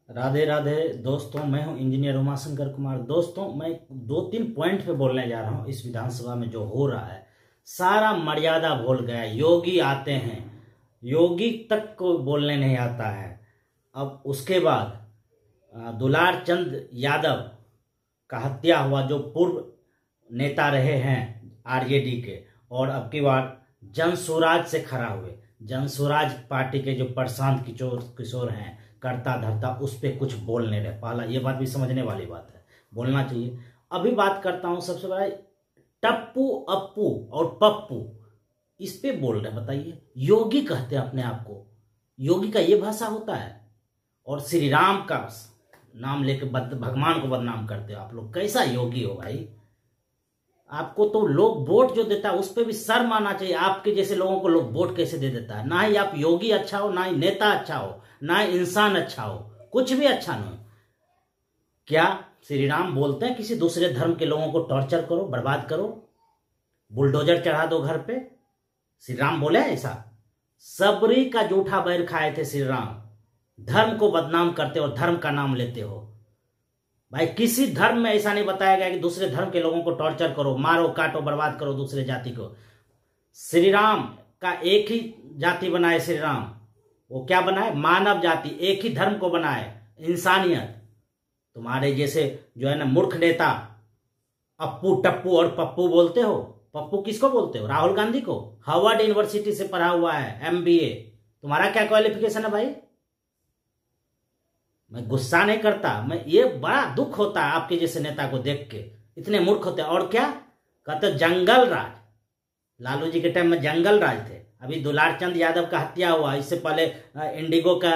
राधे राधे दोस्तों, मैं हूं इंजीनियर उमाशंकर कुमार। दोस्तों, मैं 2-3 पॉइंट पे बोलने जा रहा हूं। इस विधानसभा में जो हो रहा है, सारा मर्यादा भूल गया। योगी आते हैं, योगी तक को बोलने नहीं आता है। अब उसके बाद दुलार चंद यादव का हत्या हुआ, जो पूर्व नेता रहे हैं आरजेडी के, और अब की बार जन स्वराज से खड़ा हुए। जन स्वराज पार्टी के जो प्रशांत किशोर हैं, करता धरता, उस पर कुछ बोल नहीं रहे। पहला ये बात भी समझने वाली बात है, बोलना चाहिए। अभी बात करता हूं सबसे बड़ा, टप्पू, अप्पू और पप्पू, इस पे बोल रहे। बताइए, योगी कहते हैं अपने आप को, योगी का ये भाषा होता है? और श्री राम का नाम लेके भगवान को बदनाम करते हो आप लोग। कैसा योगी हो भाई? आपको तो लोग वोट जो देता है उस पर भी शर्म आना चाहिए। आपके जैसे लोगों को लोग वोट कैसे दे देता है? ना ही आप योगी अच्छा हो, ना ही नेता अच्छा हो, ना ही इंसान अच्छा हो, कुछ भी अच्छा नहीं। क्या श्री राम बोलते हैं किसी दूसरे धर्म के लोगों को टॉर्चर करो, बर्बाद करो, बुलडोजर चढ़ा दो घर पे? श्री राम बोले ऐसा? सबरी का जूठा बैर खाए थे श्री राम। धर्म को बदनाम करते हो, धर्म का नाम लेते हो। भाई, किसी धर्म में ऐसा नहीं बताया गया कि दूसरे धर्म के लोगों को टॉर्चर करो, मारो, काटो, बर्बाद करो दूसरे जाति को। श्री राम का एक ही जाति बनाए श्री राम, वो क्या बनाए? मानव जाति, एक ही धर्म को बनाए, इंसानियत। तुम्हारे जैसे जो है ना मूर्ख नेता अप्पू, टप्पू और पप्पू बोलते हो। पप्पू किसको बोलते हो? राहुल गांधी को। हार्वर्ड यूनिवर्सिटी से पढ़ा हुआ है, MBA। तुम्हारा क्या क्वालिफिकेशन है भाई? मैं गुस्सा नहीं करता, मैं ये बड़ा दुख होता है आपके जैसे नेता को देख के। इतने मूर्ख होते हैं। और क्या कहते? जंगल राज। लालू जी के टाइम में जंगल राज थे। अभी दुलार चंद यादव का हत्या हुआ, इससे पहले इंडिगो का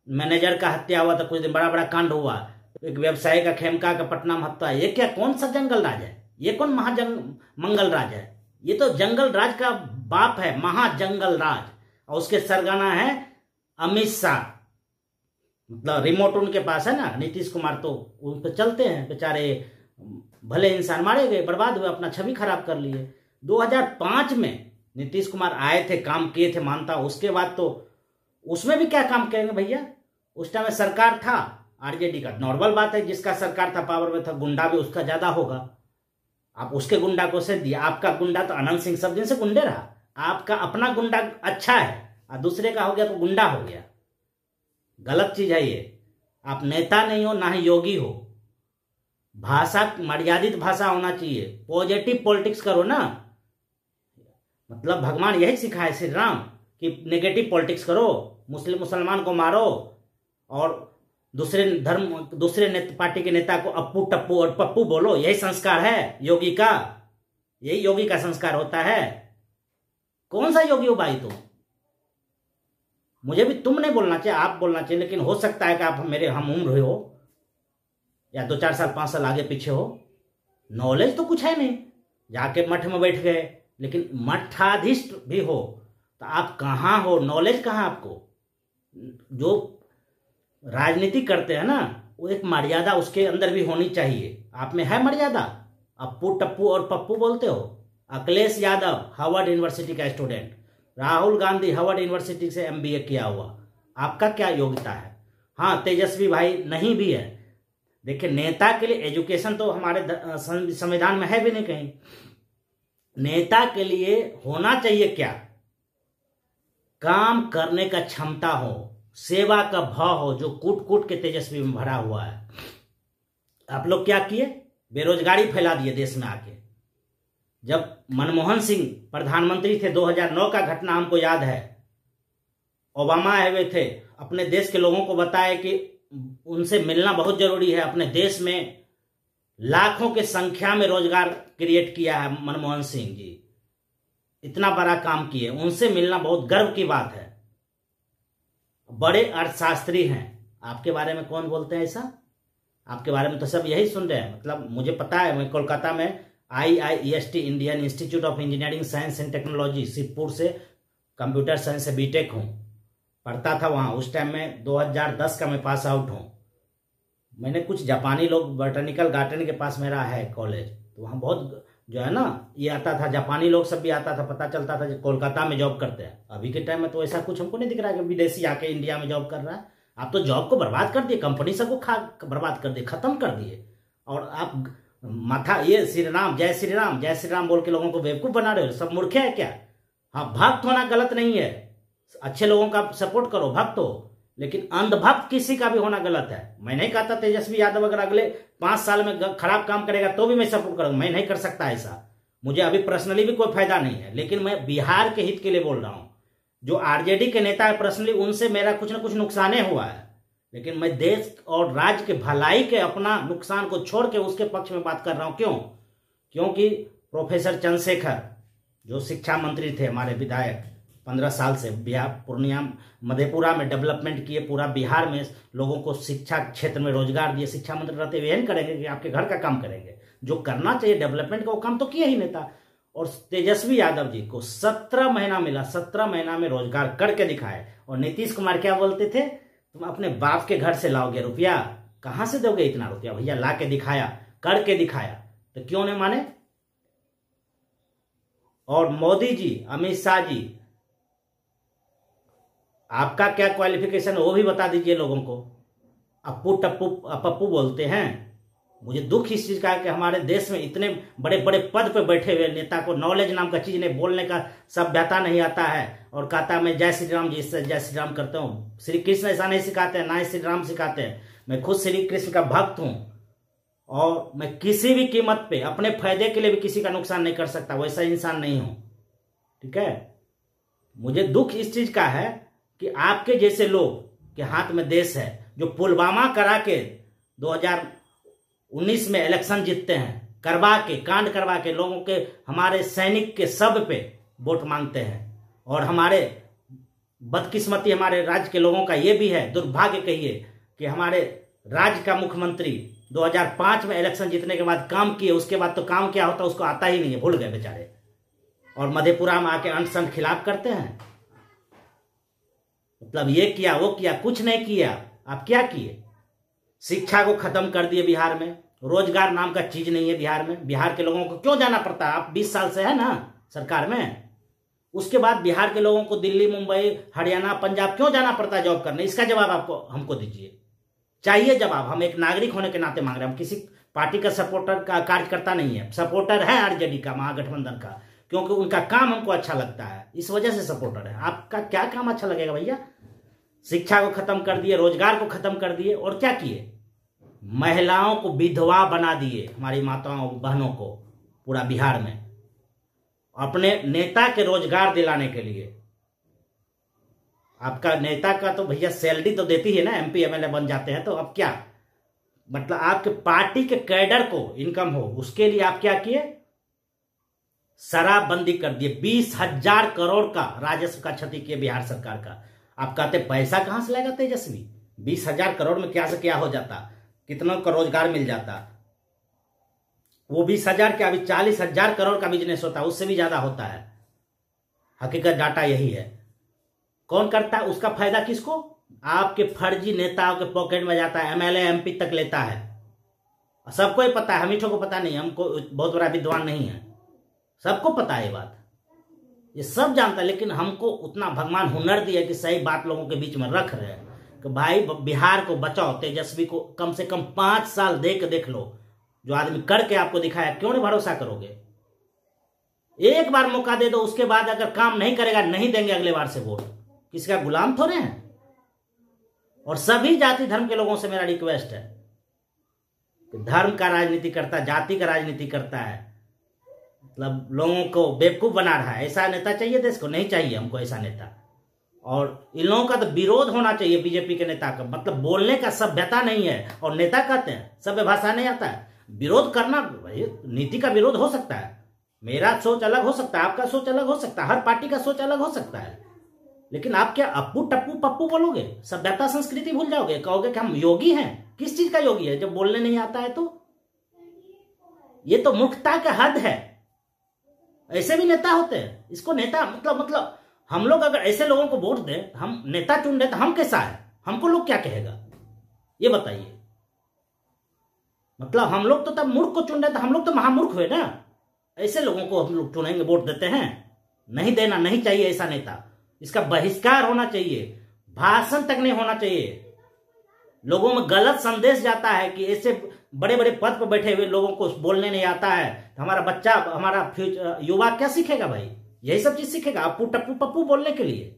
मैनेजर का हत्या हुआ था, कुछ दिन बड़ा बड़ा कांड हुआ। एक व्यवसायी का, खेमका का पटना में हत्या। ये क्या, कौन सा जंगल राज है? ये कौन मंगल राज है? ये तो जंगल राज का बाप है, महाजंगल राज। और उसके सरगना है अमित शाह। मतलब रिमोट उनके पास है ना, नीतीश कुमार तो उन पर चलते हैं। बेचारे भले इंसान, मारे गए, बर्बाद हुए, अपना छवि खराब कर लिए। 2005 में नीतीश कुमार आए थे, काम किए थे, मानता। उसके बाद तो उसमें भी क्या काम करेंगे भैया? उस टाइम में सरकार था आरजेडी का, नॉर्मल बात है। जिसका सरकार था, पावर में था, गुंडा भी उसका ज्यादा होगा। आप उसके गुंडा को से दिया। आपका गुंडा तो अनंत सिंह सब दिन से गुंडे रहा। आपका अपना गुंडा अच्छा है और दूसरे का हो गया तो गुंडा हो गया। गलत चीज है ये। आप नेता नहीं हो, ना ही योगी हो। भाषा मर्यादित भाषा होना चाहिए। पॉजिटिव पॉलिटिक्स करो ना। मतलब भगवान यही सिखाए श्री राम कि नेगेटिव पॉलिटिक्स करो, मुसलमान को मारो और दूसरे पार्टी के नेता को अप्पू, टप्पू और पप्पू बोलो। यही संस्कार है योगी का। यही योगी का संस्कार होता है। कौन सा योगी हो भाई तुम? मुझे भी तुम नहीं बोलना चाहिए, आप बोलना चाहिए। लेकिन हो सकता है कि आप मेरे हम उम्र हो या 2-4 साल 5 साल आगे पीछे हो। नॉलेज तो कुछ है नहीं, जाके मठ में बैठ गए। लेकिन मठाधीश भी हो तो आप कहाँ हो? नॉलेज कहाँ आपको? जो राजनीति करते हैं ना, वो एक मर्यादा उसके अंदर भी होनी चाहिए। आप में है मर्यादा? अप्पू, टप्पू और पप्पू बोलते हो। अखिलेश यादव हार्वर्ड यूनिवर्सिटी का student, Rahul Gandhi Harvard university से MBA किया हुआ। आपका क्या योग्यता है? हाँ, तेजस्वी भाई नहीं भी है। देखिए, नेता के लिए एजुकेशन तो हमारे संविधान में है भी नहीं कहीं। नेता के लिए होना चाहिए क्या? काम करने का क्षमता हो, सेवा का भाव हो, जो कूट कूट के तेजस्वी में भरा हुआ है। आप लोग क्या किए? बेरोजगारी फैला दिए देश में आके। जब मनमोहन सिंह प्रधानमंत्री थे, 2009 का घटना हमको याद है। ओबामा आए हुए थे, अपने देश के लोगों को बताया कि उनसे मिलना बहुत जरूरी है। अपने देश में लाखों के संख्या में रोजगार क्रिएट किया है मनमोहन सिंह जी। इतना बड़ा काम किए, उनसे मिलना बहुत गर्व की बात है। बड़े अर्थशास्त्री हैं। आपके बारे में कौन बोलते हैं ऐसा? आपके बारे में तो सब यही सुन रहे हैं। मतलब मुझे पता है, मैं कोलकाता में IIEST Indian institute of engineering science and technology Shivpur से कंप्यूटर साइंस से बीटेक हूँ, पढ़ता था वहाँ। उस टाइम में 2010 का मैं पास आउट हूँ। मैंने कुछ जापानी लोग, बोटैनिकल गार्डन के पास मेरा है कॉलेज, तो वहाँ बहुत जो है ना ये आता था, जापानी लोग सब भी आता था। पता चलता था कि कोलकाता में जॉब करते हैं। अभी के टाइम में तो ऐसा कुछ हमको नहीं दिख रहा है कि विदेशी आके इंडिया में जॉब कर रहा है। आप तो जॉब को बर्बाद कर दिए, कंपनी सबको बर्बाद कर दिए, खत्म कर दिए। और आप माथा ये श्री राम जय श्री राम जय श्री राम बोल के लोगों को बेवकूफ बना रहे हो। सब मूर्खे है क्या? हाँ, भक्त होना गलत नहीं है, अच्छे लोगों का सपोर्ट करो, भक्त हो, लेकिन अंधभक्त किसी का भी होना गलत है। मैं नहीं कहता तेजस्वी यादव अगर अगले 5 साल में खराब काम करेगा तो भी मैं सपोर्ट करूंगा, मैं नहीं कर सकता ऐसा, मुझे अभी पर्सनली भी कोई फायदा नहीं है, लेकिन मैं बिहार के हित के लिए बोल रहा हूं। जो आरजेडी के नेता है पर्सनली उनसे मेरा कुछ ना कुछ नुकसान हुआ है, लेकिन मैं देश और राज्य के भलाई के अपना नुकसान को छोड़ के उसके पक्ष में बात कर रहा हूं। क्यों? क्योंकि प्रोफेसर चंद्रशेखर जो शिक्षा मंत्री थे, हमारे विधायक 15 साल से बिहार पूर्णिया मधेपुरा में डेवलपमेंट किए, पूरा बिहार में लोगों को शिक्षा क्षेत्र में रोजगार दिए। शिक्षा मंत्री रहते हुए नहीं करेंगे कि आपके घर का काम करेंगे? जो करना चाहिए डेवलपमेंट का वो काम तो किया ही नेता। और तेजस्वी यादव जी को 17 महीना मिला, 17 महीना में रोजगार करके दिखाए। और नीतीश कुमार क्या बोलते थे? तुम अपने बाप के घर से लाओगे रुपया, कहां से दोगे इतना रुपया? भैया ला के दिखाया, करके दिखाया, तो क्यों नहीं माने? और मोदी जी, अमित शाह जी, आपका क्या क्वालिफिकेशन है वो भी बता दीजिए लोगों को। अप्पू टप्पू पप्पू बोलते हैं। मुझे दुख इस चीज का है कि हमारे देश में इतने बड़े बड़े पद पे बैठे हुए नेता को नॉलेज नाम का चीज नहीं, बोलने का सभ्यता नहीं आता है, और कहता मैं जय श्री राम जी से जय श्री राम करता हूँ। श्री कृष्ण ऐसा नहीं सिखाते हैं, ना ही श्री राम सिखाते हैं। मैं खुद श्री कृष्ण का भक्त हूं और मैं किसी भी कीमत पे अपने फायदे के लिए भी किसी का नुकसान नहीं कर सकता, वैसा इंसान नहीं हूं। ठीक है, मुझे दुख इस चीज का है कि आपके जैसे लोग के हाथ में देश है, जो पुलवामा करा के 2019 में इलेक्शन जीतते हैं, करवा के कांड करवा के लोगों के, हमारे सैनिक के सब पे वोट मांगते हैं। और हमारे बदकिस्मती हमारे राज्य के लोगों का ये भी है, दुर्भाग्य कहिए, कि हमारे राज्य का मुख्यमंत्री 2005 में इलेक्शन जीतने के बाद काम किए, उसके बाद तो काम क्या होता उसको आता ही नहीं है, भूल गए बेचारे। और मधेपुरा में आके अनशन खिलाफ करते हैं। मतलब ये किया वो किया, कुछ नहीं किया। आप क्या किए? शिक्षा को खत्म कर दिए बिहार में, रोजगार नाम का चीज नहीं है बिहार में। बिहार के लोगों को क्यों जाना पड़ता है? आप 20 साल से है ना सरकार में, उसके बाद बिहार के लोगों को दिल्ली, मुंबई, हरियाणा, पंजाब क्यों जाना पड़ता है जॉब करने? इसका जवाब आपको हमको दीजिए, चाहिए जवाब। हम एक नागरिक होने के नाते मांग रहे हैं, हम किसी पार्टी का सपोर्टर का कार्यकर्ता नहीं है। सपोर्टर है आरजेडी का, महागठबंधन का, क्योंकि उनका काम हमको अच्छा लगता है, इस वजह से सपोर्टर है। आपका क्या काम अच्छा लगेगा भैया? शिक्षा को खत्म कर दिए, रोजगार को खत्म कर दिए, और क्या किए? महिलाओं को विधवा बना दिए, हमारी माताओं बहनों को पूरा बिहार में, अपने नेता के रोजगार दिलाने के लिए। आपका नेता का तो भैया सैलरी तो देती है ना, एमपी एमएलए बन जाते हैं, तो अब क्या मतलब आपके पार्टी के कैडर को इनकम हो, उसके लिए आप क्या किए? शराबबंदी कर दिए, 20,000 करोड़ का राजस्व का क्षति किए बिहार सरकार का। आप कहते पैसा कहां से लाएगा तेजस्वी? 20,000 करोड़ में क्या से क्या हो जाता, कितनों का रोजगार मिल जाता। वो 20,000 क्या, अभी 40,000 करोड़ का बिजनेस होता है, उससे भी ज्यादा होता है। हकीकत डाटा यही है। कौन करता है उसका फायदा? किसको? आपके फर्जी नेताओं के पॉकेट में जाता है, एमएलए एमपी तक लेता है। सबको ही पता है, हम ही को पता नहीं, हमको बहुत बड़ा विद्वान नहीं है, सबको पता है ये बात, ये सब जानता है। लेकिन हमको उतना भगवान हुनर दिया कि सही बात लोगों के बीच में रख रहे हैं कि भाई बिहार को बचाओ। तेजस्वी को कम से कम 5 साल देख लो, जो आदमी करके आपको दिखाया, क्यों नहीं भरोसा करोगे? एक बार मौका दे दो, उसके बाद अगर काम नहीं करेगा नहीं देंगे अगले बार से वोट। किसी का गुलाम थोड़े हैं। और सभी जाति धर्म के लोगों से मेरा रिक्वेस्ट है कि धर्म का राजनीति करता, जाति का राजनीति करता है, मतलब लोगों को बेवकूफ बना रहा है। ऐसा नेता चाहिए देश को? नहीं चाहिए हमको ऐसा नेता। और इन लोगों का तो विरोध होना चाहिए बीजेपी के नेता का, मतलब बोलने का सभ्यता नहीं है। और नेता कहते हैं सभ्य भाषा नहीं आता है। विरोध करना, नीति का विरोध हो सकता है, मेरा सोच अलग हो सकता है, आपका सोच अलग हो सकता है, हर पार्टी का सोच अलग हो सकता है, लेकिन आप क्या अप्पू टप्पू पप्पू बोलोगे? सभ्यता संस्कृति भूल जाओगे? कहोगे कि हम योगी हैं? किस चीज का योगी है जब बोलने नहीं आता है? तो ये तो मूर्खता का हद है। ऐसे भी नेता होते हैं। इसको नेता मतलब हम लोग अगर ऐसे लोगों को वोट दें, हम नेता चुन रहे, तो हम कैसा है? हमको लोग क्या कहेगा ये बताइए? मतलब हम लोग तो तब मूर्ख को चुन रहे, तो हम लोग तो महामूर्ख हुए ना। ऐसे लोगों को हम लोग चुनेंगे, वोट देते हैं? नहीं देना, नहीं चाहिए ऐसा नेता। इसका बहिष्कार होना चाहिए, भाषण तक नहीं होना चाहिए। लोगों में गलत संदेश जाता है कि ऐसे बड़े बड़े पद पर बैठे हुए लोगों को बोलने नहीं आता है, तो हमारा बच्चा, हमारा फ्यूचर युवा क्या सीखेगा भाई? यही सब चीज सीखेगा अप्पू टप्पू पप्पू बोलने के लिए।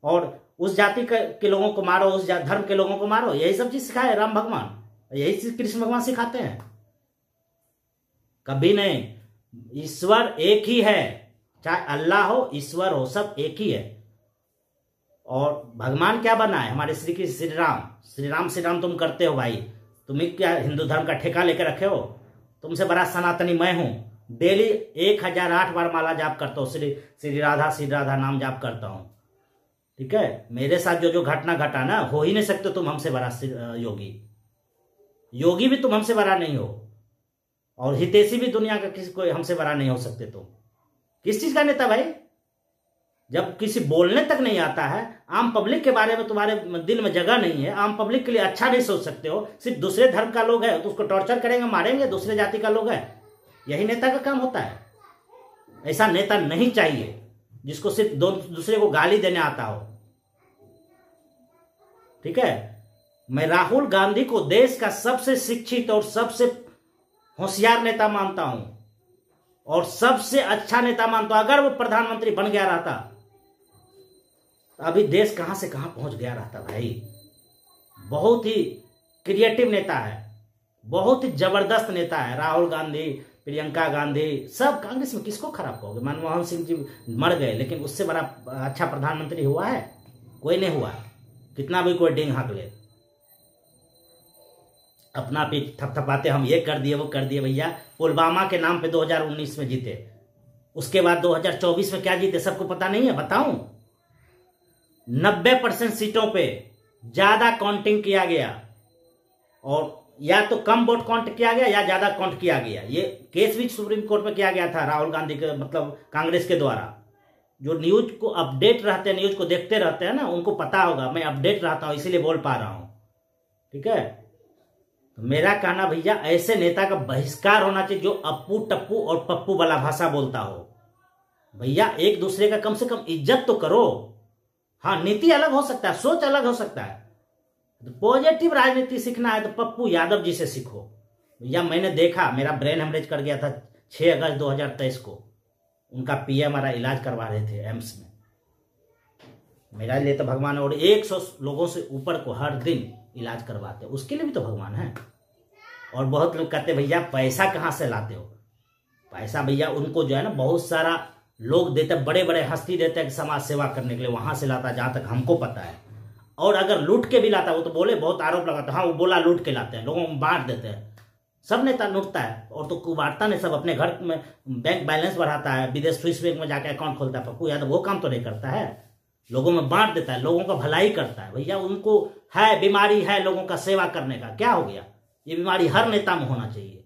और उस जाति के लोगों को मारो, उस धर्म के लोगों को मारो, यही सब चीज सिखाए राम भगवान, यही चीज कृष्ण भगवान सिखाते हैं। कभी नहीं। ईश्वर एक ही है, चाहे अल्लाह हो, ईश्वर हो, सब एक ही है। और भगवान क्या बना है? हमारे श्री कृष्ण श्री राम। श्री राम तुम करते हो भाई, तुम्हें क्या हिंदू धर्म का ठेका लेकर रखे हो? तुमसे बड़ा सनातनी मैं हूं। डेली 1008 बार माला जाप करता हूं, श्री राधा नाम जाप करता हूं। ठीक है, मेरे साथ जो जो घटना घटा ना, हो ही नहीं सकते तुम हमसे बड़ा योगी भी तुम हमसे बड़ा नहीं हो, और हितैषी भी दुनिया का किसी कोई हमसे बड़ा नहीं हो सकते। तुम किस चीज का नेता भाई? जब किसी बोलने तक नहीं आता है, आम पब्लिक के बारे में तुम्हारे दिल में जगह नहीं है, आम पब्लिक के लिए अच्छा नहीं सोच सकते हो, सिर्फ दूसरे धर्म का लोग है तो उसको टॉर्चर करेंगे, मारेंगे, दूसरे जाति का लोग है, यही नेता का काम होता है। ऐसा नेता नहीं चाहिए जिसको सिर्फ दूसरे को गाली देने आता हो। ठीक है, मैं राहुल गांधी को देश का सबसे शिक्षित और सबसे होशियार नेता मानता हूं, और सबसे अच्छा नेता मानता हूं। अगर वो प्रधानमंत्री बन गया रहता तो अभी देश कहां से कहां पहुंच गया रहता भाई। बहुत ही क्रिएटिव नेता है, बहुत ही जबरदस्त नेता है राहुल गांधी, प्रियंका गांधी, सब। कांग्रेस में किसको खराब कहोगे? मनमोहन सिंह जी मर गए, लेकिन उससे बड़ा अच्छा प्रधानमंत्री हुआ है? कोई नहीं हुआ, कितना भी कोई डिंग हाँक ले। अपना पीठ थपथपाते, हम ये कर दिए वो कर दिए। भैया पुलवामा के नाम पे 2019 में जीते, उसके बाद 2024 में क्या जीते सबको पता नहीं है? बताऊं, 90% सीटों पे ज्यादा काउंटिंग किया गया, और या तो कम वोट काउंट किया गया या ज्यादा काउंट किया गया। ये केस भी सुप्रीम कोर्ट में किया गया था राहुल गांधी के, मतलब कांग्रेस के द्वारा। जो न्यूज को अपडेट रहते हैं, न्यूज को देखते रहते हैं ना, उनको पता होगा। मैं अपडेट रहता हूं इसीलिए बोल पा रहा हूं। ठीक है, तो मेरा कहना भैया, ऐसे नेता का बहिष्कार होना चाहिए जो अप्पू टप्पू और पप्पू वाला भाषा बोलता हो। भैया एक दूसरे का कम से कम इज्जत तो करो। हाँ, नीति अलग हो सकता है, सोच अलग हो सकता है, तो पॉजिटिव राजनीति सीखना है तो पप्पू यादव जी से सीखो। भैया मैंने देखा, मेरा ब्रेन हेमरेज कर गया था 6 अगस्त 2023 को। उनका पीएम हमारा इलाज करवा रहे थे एम्स में। मेरा लिए तो भगवान, और 100 लोगों से ऊपर को हर दिन इलाज करवाते, उसके लिए भी तो भगवान है। और बहुत लोग कहते भैया पैसा कहाँ से लाते हो? पैसा भैया उनको जो है ना, बहुत सारा लोग देते, बड़े बड़े हस्ती देते हैं समाज सेवा करने के लिए, वहां से लाता, जहां तक हमको पता है। और अगर लूट के भी लाता, वो तो बोले, बहुत आरोप लगाता, हाँ वो बोला लूट के लाते हैं, लोगों को बांट देते हैं। सब नेता लूटता है, और तो कुबाड़ता नहीं, सब अपने घर में बैंक बैलेंस बढ़ाता है, विदेश स्विस बैंक में जाकर अकाउंट खोलता है। पप्पू यादव वो काम तो नहीं करता है, लोगों में बांट देता है, लोगों का भलाई करता है। भैया उनको है, बीमारी है लोगों का सेवा करने का, क्या हो गया? ये बीमारी हर नेता में होना चाहिए।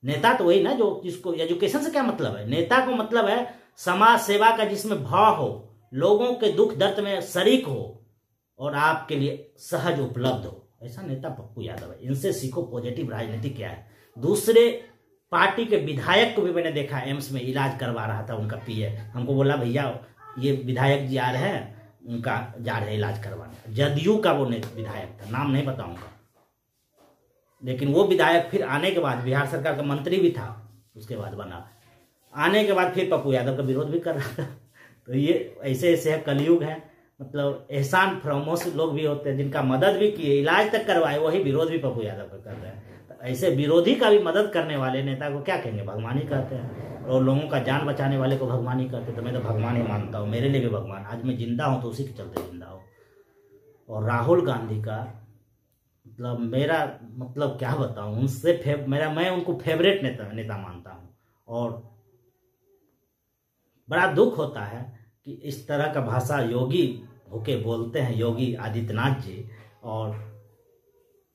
नेता तो वही ना जो, जिसको एजुकेशन से क्या मतलब है? नेता को मतलब है समाज सेवा का, जिसमें भाव हो, लोगों के दुख दर्द में शरीक हो, और आपके लिए सहज उपलब्ध हो। ऐसा नेता पप्पू यादव है। इनसे सीखो पॉजिटिव राजनीति क्या है। दूसरे पार्टी के विधायक को भी मैंने देखा, एम्स में इलाज करवा रहा था उनका पीए, हमको बोला भैया ये विधायक जी आ रहे हैं, उनका जा रहे इलाज करवाने। जदयू का वो विधायक था, नाम नहीं बताऊंगा, लेकिन वो विधायक फिर आने के बाद बिहार सरकार का मंत्री भी था, उसके बाद बना, आने के बाद फिर पप्पू यादव का विरोध भी कर रहा था। तो ये ऐसे ऐसे है, कलयुग है। मतलब एहसान फरामोश लोग भी होते हैं जिनका मदद भी किए, इलाज तक करवाए, वही विरोध भी पप्पू यादव का कर रहे हैं। तो ऐसे विरोधी का भी मदद करने वाले नेता को क्या कहेंगे? भगवान ही कहते हैं। और लोगों का जान बचाने वाले को भगवान ही कहते हैं। तो मैं तो भगवान ही मानता हूँ, मेरे लिए भी भगवान। आज मैं जिंदा हूँ तो उसी के चलते जिंदा हूँ। और राहुल गांधी का मतलब, मेरा मतलब क्या बताऊं, उनसे मैं उनको फेवरेट नेता मानता हूं। और बड़ा दुख होता है कि इस तरह का भाषा योगी होके बोलते हैं, योगी आदित्यनाथ जी। और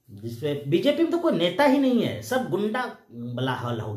जिसपे बीजेपी में तो कोई नेता ही नहीं है, सब गुंडा बला हल हो गया।